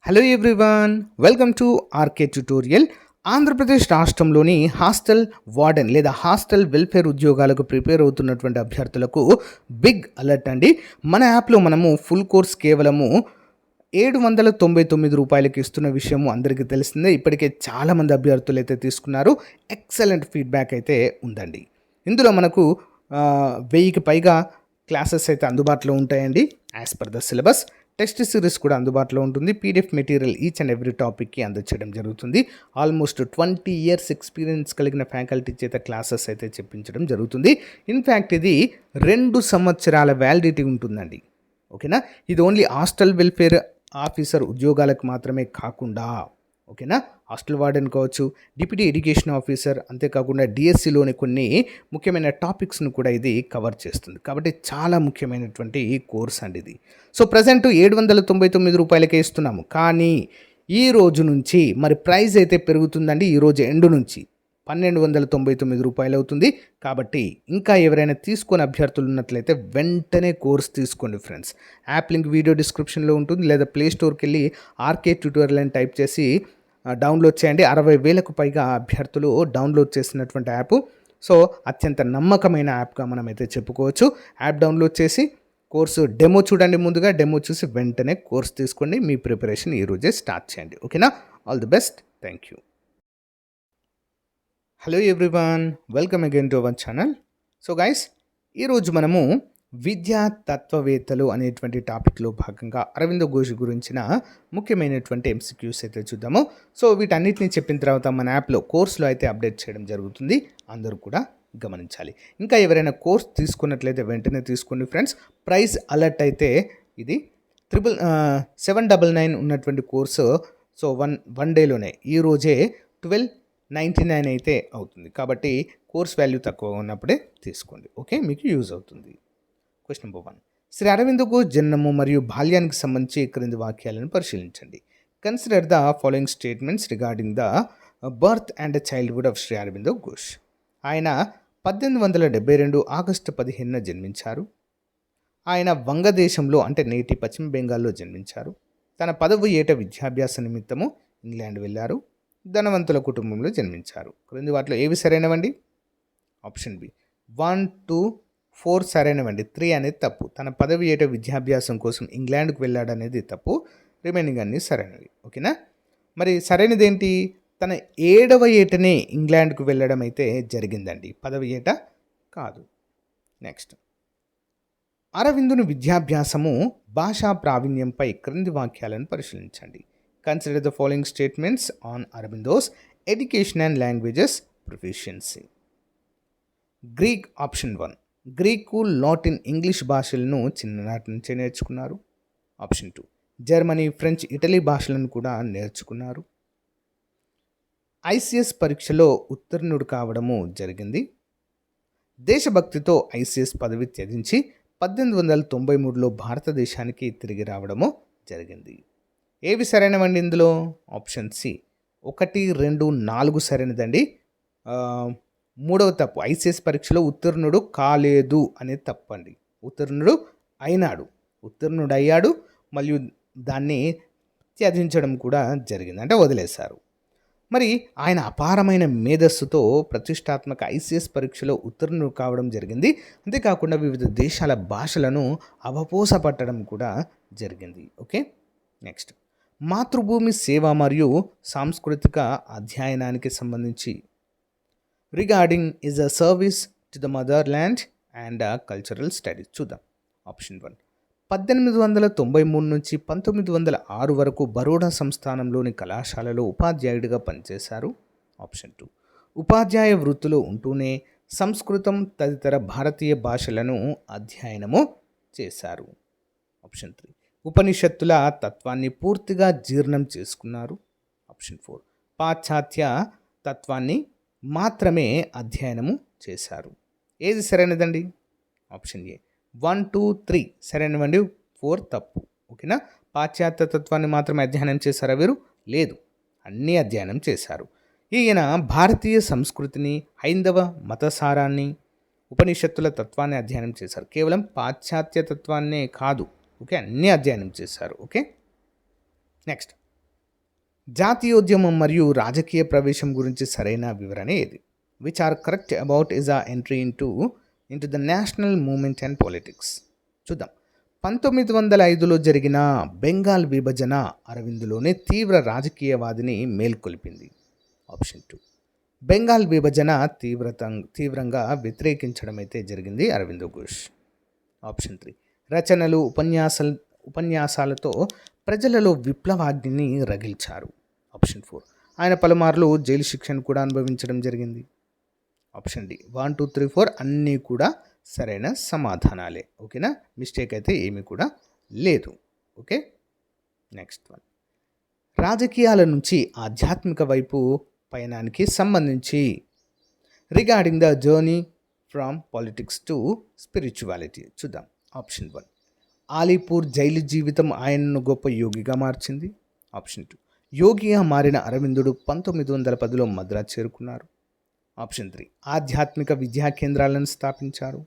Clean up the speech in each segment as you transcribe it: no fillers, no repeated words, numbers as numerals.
Hello everyone, welcome to RK tutorial. Andhra Pradesh రాష్ట్రంలోని hostel warden లేదా hostel welfare ఉద్యోగాలకు prepare అవుతున్నటువంటి అభ్యర్థులకు బిగ్ అలర్ట్ అండి. మన యాప్లో మనము ఫుల్ కోర్స్ కేవలము ₹799 ఇస్తున్న విషయము అందరికీ తెలిసిందే. ఇప్పటికే చాలామంది అభ్యర్థులు అయితే తీసుకున్నారు. ఎక్సలెంట్ ఫీడ్బ్యాక్ అయితే ఉందండి. ఇందులో మనకు 1000కి పైగా క్లాసెస్ అయితే అందుబాటులో ఉంటాయండి. As per the syllabus test series కూడా అందుబాటులో ఉంటుంది. PDF material each and every టాపిక్కి అందచేయడం జరుగుతుంది. ఆల్మోస్ట్ 20 ఇయర్స్ ఎక్స్పీరియన్స్ కలిగిన ఫ్యాకల్టీ చేత క్లాసెస్ అయితే చెప్పించడం జరుగుతుంది. ఇన్ఫ్యాక్ట్ ఇది 2 సంవత్సరాల వ్యాలిడిటీ ఉంటుందండి. ఓకేనా, ఇది ఓన్లీ హాస్టల్ వెల్ఫేర్ ఆఫీసర్ ఉద్యోగాలకు మాత్రమే కాకుండా, ఓకేనా, హాస్టల్ వార్డెన్ కావచ్చు, డిప్యూటీ ఎడ్యుకేషన్ ఆఫీసర్, అంతేకాకుండా డిఎస్సిలోని కొన్ని ముఖ్యమైన టాపిక్స్ను కూడా ఇది కవర్ చేస్తుంది. కాబట్టి చాలా ముఖ్యమైనటువంటి కోర్స్ అండి ఇది. సో ప్రజెంట్ ₹799 ఇస్తున్నాము. కానీ ఈ రోజు నుంచి మరి ప్రైస్ అయితే పెరుగుతుందండి. ఈ రోజు ఎండు నుంచి ₹1299 అవుతుంది. కాబట్టి ఇంకా ఎవరైనా తీసుకొని అభ్యర్థులు ఉన్నట్లయితే వెంటనే కోర్స్ తీసుకోండి ఫ్రెండ్స్. యాప్ లింక్ వీడియో డిస్క్రిప్షన్లో ఉంటుంది, లేదా ప్లే స్టోర్కి వెళ్ళి ఆర్కే ట్యూటోరియల్ అని టైప్ చేసి డౌన్లోడ్ చేయండి. 60,000కు పైగా అభ్యర్థులు డౌన్లోడ్ చేసినటువంటి యాప్. సో అత్యంత నమ్మకమైన యాప్గా మనమైతే చెప్పుకోవచ్చు. యాప్ డౌన్లోడ్ చేసి కోర్సు డెమో చూడండి. ముందుగా డెమో చూసి వెంటనే కోర్స్ తీసుకోండి. మీ ప్రిపరేషన్ ఈరోజే స్టార్ట్ చేయండి. ఓకేనా, all the best, thank you. Hello everyone, welcome again to our channel. So guys, ఈరోజు మనము విద్యా తత్వవేత్తలు అనేటువంటి టాపిక్లో భాగంగా అరవింద ఘోష్ గురించిన ముఖ్యమైనటువంటి ఎంసీక్యూస్ అయితే చూద్దాము. సో వీటన్నిటిని చెప్పిన తర్వాత మన యాప్లో కోర్సులో అయితే అప్డేట్ చేయడం జరుగుతుంది. అందరూ కూడా గమనించాలి. ఇంకా ఎవరైనా కోర్స్ తీసుకున్నట్లయితే వెంటనే తీసుకోండి ఫ్రెండ్స్. ప్రైస్ అలర్ట్ అయితే ఇది 799 ఉన్నటువంటి కోర్సు. సో వన్ డేలోనే ఈరోజే 1299 అయితే అవుతుంది. కాబట్టి కోర్స్ వాల్యూ తక్కువ ఉన్నప్పుడే తీసుకోండి. ఓకే, మీకు యూజ్ అవుతుంది. Question number 1. శ్రీ అరవింద ఘోష్ జన్మము మరియు బాల్యానికి సంబంధించి క్రింది వాక్యాలను పరిశీలించండి. Consider the following statements regarding the birth and childhood of Shri Aurobindo Ghosh. ఆయన 1872 ఆగస్టు 15న జన్మించారు. ఆయన వంగదేశంలో అంటే నేటి పశ్చిమ బెంగాల్లో జన్మించారు. తన 10వ ఏట విద్యాభ్యాస నిమిత్తము ఇంగ్లాండ్ వెళ్ళారు. ధనవంతుల కుటుంబంలో జన్మించారు. క్రింది వాటిలో ఏవి సరైనవండి? Option B 1, 2, 4 సరైనవండి. 3 అనేది తప్పు. తన 10వ ఏట విద్యాభ్యాసం కోసం ఇంగ్లాండ్కి వెళ్ళాడు అనేది తప్పు. రిమైనింగ్ అన్నీ సరైనవి. ఓకేనా, మరి సరైనది ఏంటి? తన 7వ ఏటనే ఇంగ్లాండ్కు వెళ్ళడం అయితే జరిగిందండి, 10వ ఏట కాదు. నెక్స్ట్, అరవిందుని విద్యాభ్యాసము భాషా ప్రావీణ్యంపై క్రింది వాక్యాలను పరిశీలించండి. Consider the following statements on Aurobindo's education and languages proficiency. Greek, option 1. Greek, Latin, English భాషలను చిన్ననాటి నుంచే నేర్చుకున్నారు. ఆప్షన్ 2. జర్మనీ, ఫ్రెంచ్, ఇటలీ భాషలను కూడా నేర్చుకున్నారు. ఐసిఎస్ పరీక్షలో ఉత్తీర్ణుడు కావడము జరిగింది. దేశభక్తితో ఐసిఎస్ పదవి త్యజించి 1893లో భారతదేశానికి తిరిగి రావడము జరిగింది. ఏవి సరైనవండి ఇందులో? ఆప్షన్ సి 1, 2, 4 సరైనదండి. 3వ తప్పు. ఐసిఎస్ పరీక్షలో ఉత్తీర్ణుడు కాలేదు అనేది తప్పండి. ఉత్తీర్ణుడు అయ్యాడు మరియు దాన్ని త్యజించడం కూడా జరిగింది, అంటే వదిలేశారు. మరి ఆయన అపారమైన మేధస్సుతో ప్రతిష్టాత్మక ఐసిఎస్ పరీక్షలో ఉత్తీర్ణుడు కావడం జరిగింది. అంతేకాకుండా వివిధ దేశాల భాషలను అవపోసపట్టడం కూడా జరిగింది. ఓకే, నెక్స్ట్, మాతృభూమి సేవ మరియు సాంస్కృతిక అధ్యయనానికి సంబంధించి regarding is a service to the mother land and cultural studies చూద్దాం. ఆప్షన్ 1. 1893 నుంచి 1906 వరకు బరోడా సంస్థానంలోని కళాశాలలో ఉపాధ్యాయుడిగా పనిచేశారు. ఆప్షన్ 2. ఉపాధ్యాయ వృత్తిలో ఉంటూనే సంస్కృతం తదితర భారతీయ భాషలను అధ్యయనము చేశారు. ఆప్షన్ 3. ఉపనిషత్తుల తత్వాన్ని పూర్తిగా జీర్ణం చేసుకున్నారు. ఆప్షన్ 4. పాశ్చాత్య తత్వాన్ని మాత్రమే అధ్యయనము చేశారు. ఏది సరైనదండి? Option A 1, 2, 3 సరైనవండి. 4 తప్పు. ఓకేనా, పాశ్చాత్య తత్వాన్ని మాత్రమే అధ్యయనం చేశారా వీరు? లేదు, అన్నీ అధ్యయనం చేశారు. ఈయన భారతీయ సంస్కృతిని, హైందవ మతసారాన్ని, ఉపనిషత్తుల తత్వాన్ని అధ్యయనం చేశారు. కేవలం పాశ్చాత్య తత్వాన్నే కాదు, ఓకే, అన్నీ అధ్యయనం చేశారు. ఓకే, నెక్స్ట్, జాతీయోద్యమం మరియు రాజకీయ ప్రవేశం గురించి సరైన వివరణ ఏది? Which are correct about his ఆ entry into the national movement and politics. చూద్దాం. 1905లో జరిగిన బెంగాల్ విభజన అరవిందులోని తీవ్ర రాజకీయవాదిని మేల్కొల్పింది. ఆప్షన్ 2. బెంగాల్ విభజన తీవ్రంగా వ్యతిరేకించడం అయితే జరిగింది అరవిందో ఘోష్. ఆప్షన్ 3. రచనలు ఉపన్యాసాలతో ప్రజలలో విప్లవాగ్నిని రగిల్చారు. ఆప్షన్ 4. ఆయన పలుమార్లు జైలు శిక్షను కూడా అనుభవించడం జరిగింది. ఆప్షన్ డి 1, 2, 3, 4 అన్నీ కూడా సరైన సమాధానాలే. ఓకేనా, మిస్టేక్ అయితే ఏమీ కూడా లేదు. Okay, next one. రాజకీయాల నుంచి ఆధ్యాత్మిక వైపు పయనానికి సంబంధించి regarding the journey from politics to spirituality. చూద్దాం. ఆప్షన్ 1. ఆలీపూర్ జైలు జీవితం ఆయనను గొప్ప యోగిగా మార్చింది. ఆప్షన్ 2. యోగిగా మారిన అరవిందుడు 1910లో మద్రాసు చేరుకున్నారు. ఆప్షన్ 3. ఆధ్యాత్మిక విద్యా కేంద్రాలను స్థాపించారు.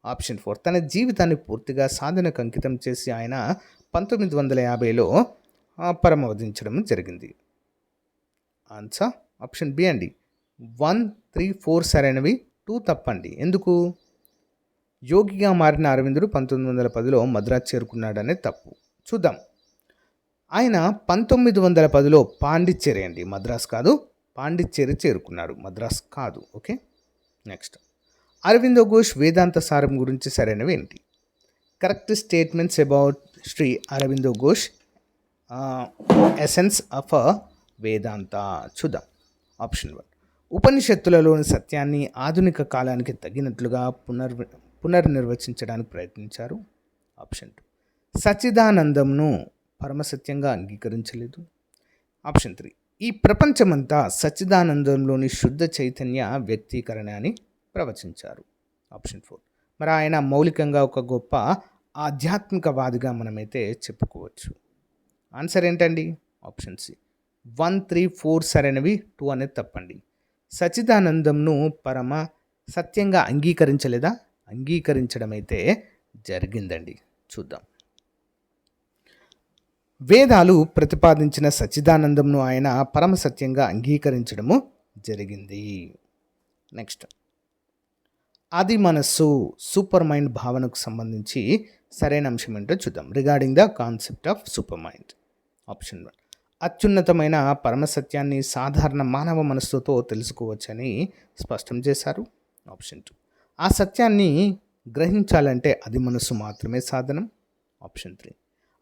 ఆప్షన్ 4. తన జీవితాన్ని పూర్తిగా సాధనకు అంకితం చేసి ఆయన 1950లో పరమవదించడం జరిగింది. ఆన్సర్ ఆప్షన్ బి అండి. 1, 3, 4 సరైనవి, 2 తప్పండి. ఎందుకు? యోగిగా మారిన అరవిందుడు 1910లో మద్రాసు చేరుకున్నాడనే తప్పు. చూద్దాం. ఆయన 1910లో పాండిచ్చేరి అండి, మద్రాసు కాదు, పాండిచ్చేరి చేరుకున్నాడు, మద్రాసు కాదు. Okay, next. అరవిందో ఘోష్ వేదాంత సారం గురించి సరైనవి ఏంటి? Correct statements about Shri Aurobindo Ghosh essence of Vedanta. చూద్దాం. ఆప్షన్ 1. ఉపనిషత్తులలోని సత్యాన్ని ఆధునిక కాలానికి తగినట్లుగా పునర్నిర్వచించడానికి ప్రయత్నించారు. ఆప్షన్ 2. సచ్చిదానందంను పరమసత్యంగా అంగీకరించలేదు. ఆప్షన్ 3. ఈ ప్రపంచమంతా సచ్చిదానందంలోని శుద్ధ చైతన్య వ్యక్తీకరణ అని ప్రవచించారు. ఆప్షన్ 4. మరి ఆయన మౌలికంగా ఒక గొప్ప ఆధ్యాత్మికవాదిగా మనమైతే చెప్పుకోవచ్చు. ఆన్సర్ ఏంటండి? ఆప్షన్ సి 1, 3, 4 సరైనవి, 2 అనేది తప్పండి. సచ్చిదానందంను పరమ సత్యంగా అంగీకరించలేదా? అంగీకరించడం అయితే జరిగిందండి. చూద్దాం. వేదాలు ప్రతిపాదించిన సచ్చిదానందంను ఆయన పరమసత్యంగా అంగీకరించడము జరిగింది. నెక్స్ట్. ఆది మనస్సు సూపర్ మైండ్ భావనకు సంబంధించి సరైన అంశం ఏంటో చూద్దాం. Regarding the concept of super mind. Option 1. అత్యున్నతమైన పరమసత్యాన్ని సాధారణ మానవ మనస్సుతో తెలుసుకోవచ్చని స్పష్టం చేశారు. ఆప్షన్ 2. ఆ సత్యాన్ని గ్రహించాలంటే అది మనస్సు మాత్రమే సాధనం. ఆప్షన్ 3.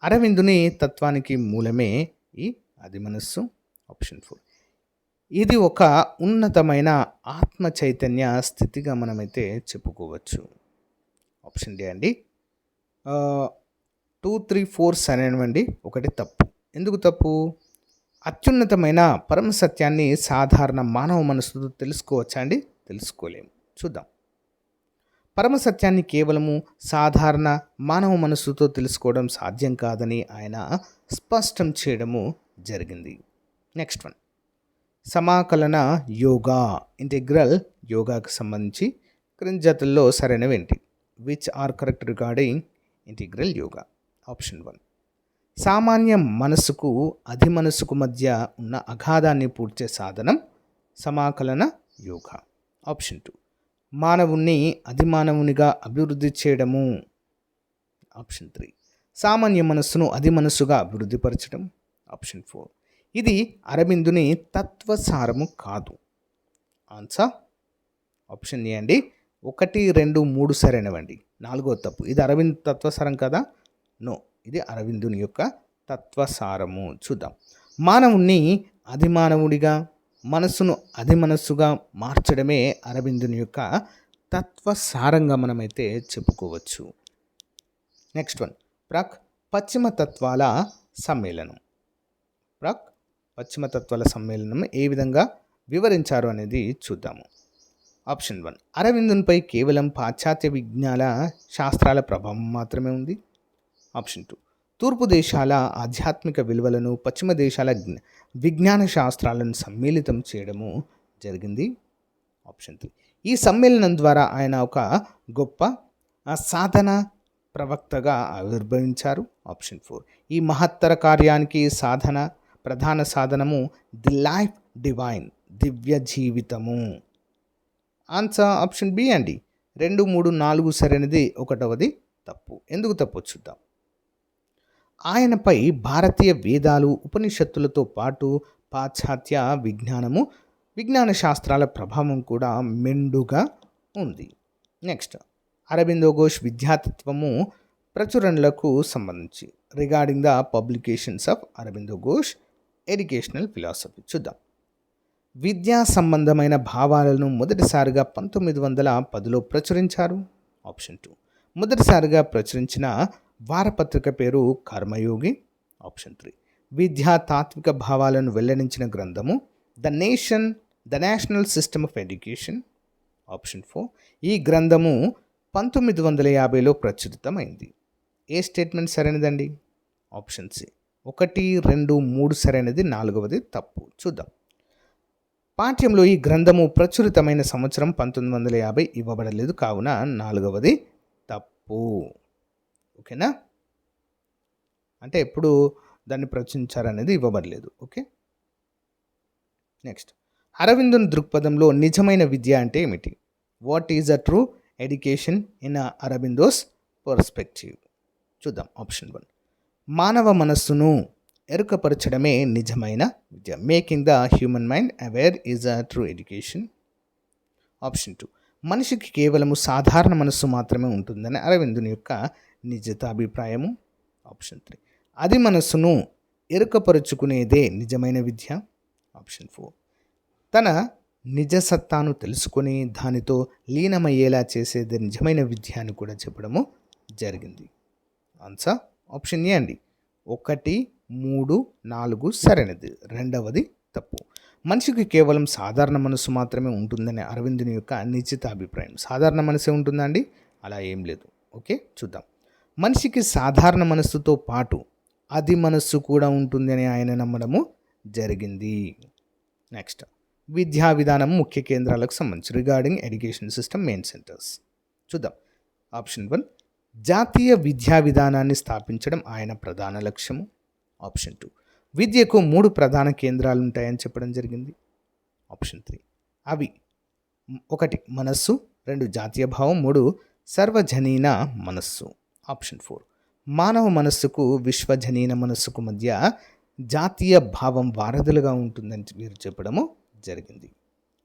అరవిందుని తత్వానికి మూలమే ఈ అది మనస్సు. ఆప్షన్ 4. ఇది ఒక ఉన్నతమైన ఆత్మ చైతన్య స్థితిగా మనమైతే చెప్పుకోవచ్చు. ఆప్షన్ డి అండి. 2, 3, 4 సరైనవండి, ఒకటి తప్పు. ఎందుకు తప్పు? అత్యున్నతమైన పరమ సత్యాన్ని సాధారణ మానవ మనస్సుతో తెలుసుకోవచ్చా అండి? తెలుసుకోలేము. చూద్దాం. పరమసత్యాన్ని కేవలము సాధారణ మానవ మనస్సుతో తెలుసుకోవడం సాధ్యం కాదని ఆయన స్పష్టం చేయడము జరిగింది. Next one. సమాకలన యోగా ఇంటిగ్రల్ యోగాకు సంబంధించి క్రింది జాతుల్లో సరైనవేంటి? Which are correct regarding integral yoga? Option 1. సామాన్య మనస్సుకు అధి మనస్సుకు మధ్య ఉన్న అగాధాన్ని పూడ్చే సాధనం సమాకలన యోగా. ఆప్షన్ 2. మానవుణ్ణి అధిమానవునిగా అభివృద్ధి చేయడము. ఆప్షన్ 3. సామాన్య మనస్సును అధి మనస్సుగా అభివృద్ధిపరచడం. ఆప్షన్ 4. ఇది అరవిందుని తత్వసారము కాదు. ఆన్సర్ ఆప్షన్ ఏ అండి. 1, 2, 3 సరైనవండి. 4వ తప్పు. ఇది అరవింద్ తత్వసారం కదా? నో, ఇది అరవిందుని యొక్క తత్వసారము. చూద్దాం. మానవుణ్ణి అధిమానవుడిగా మనస్సును అధి మనస్సుగా మార్చడమే అరవిందుని యొక్క తత్వసారంగా మనమైతే చెప్పుకోవచ్చు. Next one. పశ్చిమ తత్వాల సమ్మేళనం. పశ్చిమ తత్వాల సమ్మేళనం ఏ విధంగా వివరించారు అనేది చూద్దాము. ఆప్షన్ 1. అరవిందునిపై కేవలం పాశ్చాత్య విజ్ఞాన శాస్త్రాల ప్రభావం మాత్రమే ఉంది. ఆప్షన్ 2. తూర్పు దేశాల ఆధ్యాత్మిక విలువలను పశ్చిమ దేశాల విజ్ఞాన శాస్త్రాలను సమ్మిళితం చేయడము జరిగింది. ఆప్షన్ 3. ఈ సమ్మేళనం ద్వారా ఆయన ఒక గొప్ప సాధన ప్రవక్తగా ఆవిర్భవించారు. ఆప్షన్ 4. ఈ మహత్తర కార్యానికి సాధన ప్రధాన సాధనము ది లైఫ్ డివైన్, దివ్య జీవితము. ఆన్సర్ ఆప్షన్ బి అండి. 2, 3, 4 సరైనది, 1వది తప్పు. ఎందుకు తప్పు చూద్దాం. ఆయనపై భారతీయ వేదాలు, ఉపనిషత్తులతో పాటు పాశ్చాత్య విజ్ఞాన శాస్త్రాల ప్రభావం కూడా మెండుగా ఉంది. నెక్స్ట్, అరబిందో ఘోష్ విద్యాతత్వము ప్రచురణలకు సంబంధించి regarding the publications of Aurobindo Ghosh educational philosophy చూద్దాం. విద్యా సంబంధమైన భావాలను మొదటిసారిగా 1910లో ప్రచురించారు. ఆప్షన్ 2. మొదటిసారిగా ప్రచురించిన వారపత్రిక పేరు కర్మయోగి. ఆప్షన్ 3. విద్యా తాత్విక భావాలను వెల్లడించిన గ్రంథము the national system of education. Option 4. ఈ గ్రంథము 1950లో ప్రచురితమైంది. ఏ స్టేట్మెంట్ సరైనదండి? Option C. 1, 2, 3 సరైనది, 4వది తప్పు. చూద్దాం. పాఠ్యంలో ఈ గ్రంథము ప్రచురితమైన సంవత్సరం 1950 ఇవ్వబడలేదు, కావున 4వది తప్పు. ఓకేనా? అంటే ఎప్పుడు దాన్ని ప్రచురించారనేది ఇవ్వబడలేదు. ఓకే. నెక్స్ట్, అరవిందుని దృక్పథంలో నిజమైన విద్య అంటే ఏమిటి? What is a true education in Aurobindo's perspective? చూద్దాం. ఆప్షన్ 1. మానవ మనస్సును ఎరుకపరచడమే నిజమైన విద్య. Making the human mind aware is a true education. Option 2. మనిషికి కేవలము సాధారణ మనస్సు మాత్రమే ఉంటుందని అరవిందుని యొక్క నిజత అభిప్రాయము. ఆప్షన్ 3. అది మనస్సును ఎరుకపరుచుకునేదే నిజమైన విద్య. ఆప్షన్ 4. తన నిజసత్తాను తెలుసుకొని దానితో లీనమయ్యేలా చేసేది నిజమైన విద్య అని కూడా చెప్పడము జరిగింది. ఆన్సర్ ఆప్షన్ ఏ అండి. 1, 3, 4 సరైనది, 2వది తప్పు. మనిషికి కేవలం సాధారణ మనస్సు మాత్రమే ఉంటుందని అరవిందుని యొక్క నిశ్చిత అభిప్రాయం. సాధారణ మనసే ఉంటుందా అండి? అలా ఏం లేదు. ఓకే, చూద్దాం. మనిషికి సాధారణ మనస్సుతో పాటు అది మనస్సు కూడా ఉంటుందని ఆయన నమ్మడము జరిగింది. నెక్స్ట్, విద్యా విధానం ముఖ్య కేంద్రాలకు సంబంధించి regarding education system main centres చూద్దాం. ఆప్షన్ 1. జాతీయ విద్యా విధానాన్ని స్థాపించడం ఆయన ప్రధాన లక్ష్యము. ఆప్షన్ 2. విద్యకు 3 ప్రధాన కేంద్రాలు ఉంటాయని చెప్పడం జరిగింది. ఆప్షన్ 3. అవి 1 మనస్సు, 2 జాతీయ భావం, 3 సర్వజనీన మనస్సు. ఆప్షన్ 4. మానవ మనస్సుకు విశ్వజనీన మనస్సుకు మధ్య జాతీయ భావం వారధులుగా ఉంటుందని వీరు చెప్పడము జరిగింది.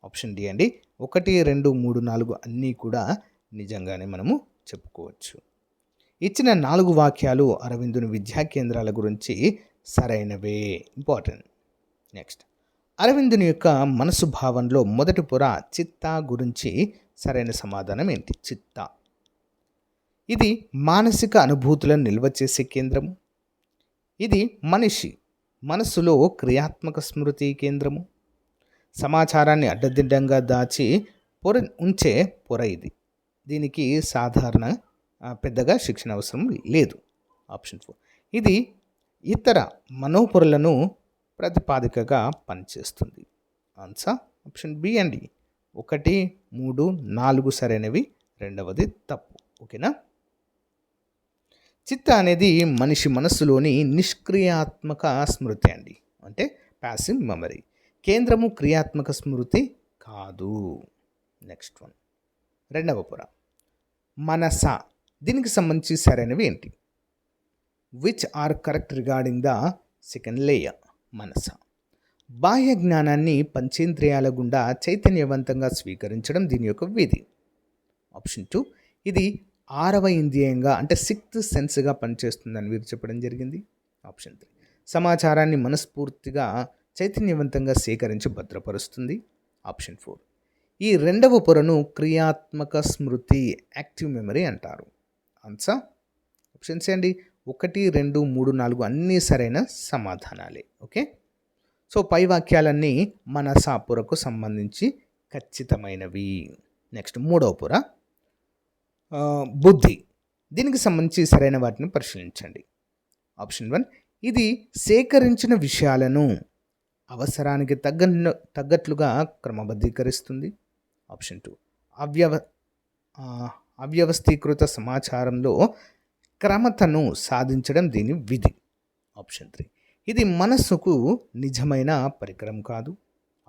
ఆప్షన్ డి అండి. 1, 2, 3, 4 అన్నీ కూడా నిజంగానే మనము చెప్పుకోవచ్చు. ఇచ్చిన 4 వాక్యాలు అరవిందుని విద్యా కేంద్రాల గురించి సరైనవే. ఇంపార్టెంట్. నెక్స్ట్, అరవిందుని యొక్క మనసు భావంలో మొదటి పొర చిత్తా గురించి సరైన సమాధానం ఏంటి? చిత్తా ఇది మానసిక అనుభూతులను నిల్వ చేసే కేంద్రము. ఇది మనస్సులో క్రియాత్మక స్మృతి కేంద్రము. సమాచారాన్ని అడ్డదిడ్డంగా దాచి ఉంచే పొర ఇది. దీనికి సాధారణ పెద్దగా శిక్షణ అవసరం లేదు. ఆప్షన్ 4. ఇది ఇతర మనోపొరలను ప్రతిపాదికగా పనిచేస్తుంది. ఆన్సర్ ఆప్షన్ బి అండి. 1, 3, 4 సరైనవి, 2వది తప్పు. ఓకేనా? చిత్త అనేది మనిషి మనస్సులోని నిష్క్రియాత్మక స్మృతి అండి, అంటే ప్యాసివ్ మెమరీ. కేంద్రము క్రియాత్మక స్మృతి కాదు. నెక్స్ట్ వన్, 2వ పొర మనస. దీనికి సంబంధించి సరైనవి ఏంటి? Which are correct regarding the second layer? మనస బాహ్య జ్ఞానాన్ని పంచేంద్రియాల గుండా చైతన్యవంతంగా స్వీకరించడం దీని యొక్క విధి. ఆప్షన్ 2, ఇది 6వ ఇంద్రియంగా అంటే 6th సెన్స్గా పనిచేస్తుందని వీరు చెప్పడం జరిగింది. ఆప్షన్ 3, సమాచారాన్ని మనస్ఫూర్తిగా చైతన్యవంతంగా సేకరించి భద్రపరుస్తుంది. ఆప్షన్ 4, ఈ 2వ పొరను క్రియాత్మక స్మృతి యాక్టివ్ మెమరీ అంటారు. ఆన్సర్ ఆప్షన్స్ అండి. 1, 2, 3, 4 అన్నీ సరైన సమాధానాలే. ఓకే, సో పై వాక్యాలన్నీ మనస పొరకు సంబంధించి ఖచ్చితమైనవి. నెక్స్ట్ 3వ పొర బుద్ధి. దీనికి సంబంధించి సరైన వాటిని పరిశీలించండి. ఆప్షన్ 1, ఇది సేకరించిన విషయాలను అవసరానికి తగ్గట్లుగా క్రమబద్ధీకరిస్తుంది. ఆప్షన్ 2, అవ్యవస్థీకృత సమాచారంలో క్రమతను సాధించడం దీని విధి. ఆప్షన్ 3, ఇది మనస్సుకు నిజమైన పరికరం కాదు.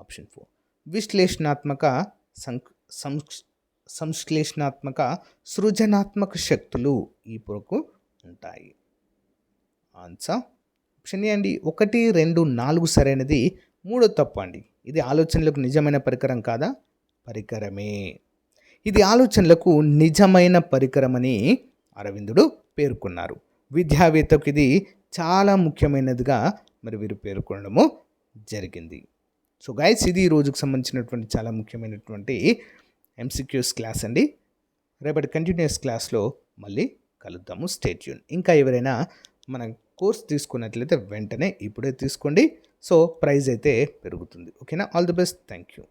ఆప్షన్ 4. విశ్లేషణాత్మక సంశ్లేషణాత్మక సృజనాత్మక శక్తులు ఈ పొరకు ఉంటాయి. ఆన్సర్ ఆప్షన్ ఏ అండి. 1, 2, 4 సరైనది. 3 తప్పు అండి. ఇది ఆలోచనలకు నిజమైన పరికరం కాదా? పరికరమే. ఇది ఆలోచనలకు నిజమైన పరికరమని అరవిందుడు పేర్కొన్నారు. విద్యావేత్తకు ఇది చాలా ముఖ్యమైనదిగా మరి వీరు పేర్కొనడము జరిగింది. సో గైస్, ఇది ఈ రోజుకు సంబంధించినటువంటి చాలా ముఖ్యమైనటువంటి ఎంసీక్యూస్ క్లాస్ అండి. రేపటి కంటిన్యూస్ క్లాస్లో మళ్ళీ కలుద్దాము. Stay tune. ఇంకా ఎవరైనా మన కోర్స్ తీసుకున్నట్లయితే వెంటనే ఇప్పుడే తీసుకోండి. సో ప్రైజ్ అయితే పెరుగుతుంది. ఓకేనా? All the best. Thank you.